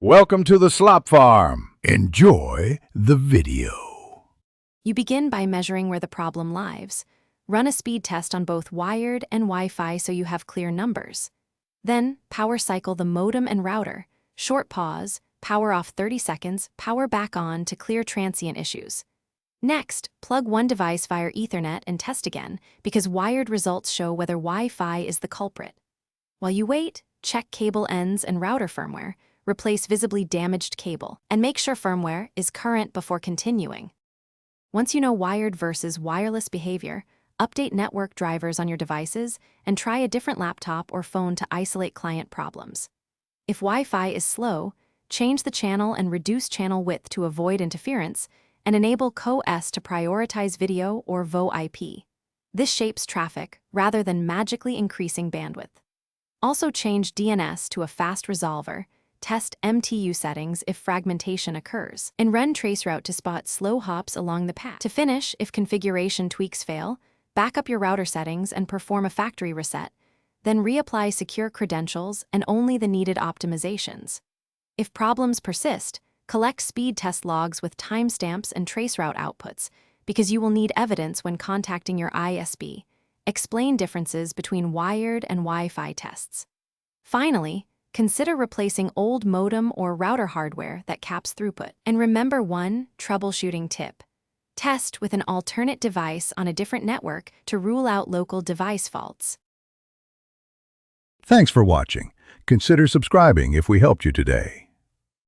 Welcome to the Slop Farm. Enjoy the video. You begin by measuring where the problem lies. Run a speed test on both wired and Wi-Fi so you have clear numbers. Then, power cycle the modem and router. Short pause, power off 30 seconds, power back on to clear transient issues. Next, plug one device via Ethernet and test again, because wired results show whether Wi-Fi is the culprit. While you wait, check cable ends and router firmware. Replace visibly damaged cable, and make sure firmware is current before continuing. Once you know wired versus wireless behavior, update network drivers on your devices and try a different laptop or phone to isolate client problems. If Wi-Fi is slow, change the channel and reduce channel width to avoid interference, and enable Co-S to prioritize video or VoIP. This shapes traffic rather than magically increasing bandwidth. Also change DNS to a fast resolver. Test MTU settings if fragmentation occurs, and run traceroute to spot slow hops along the path. To finish, if configuration tweaks fail, back up your router settings and perform a factory reset, then reapply secure credentials and only the needed optimizations. If problems persist, collect speed test logs with timestamps and traceroute outputs, because you will need evidence when contacting your ISP. Explain differences between wired and Wi-Fi tests. Finally, consider replacing old modem or router hardware that caps throughput. And remember one troubleshooting tip. Test with an alternate device on a different network to rule out local device faults. Thanks for watching. Consider subscribing if we helped you today.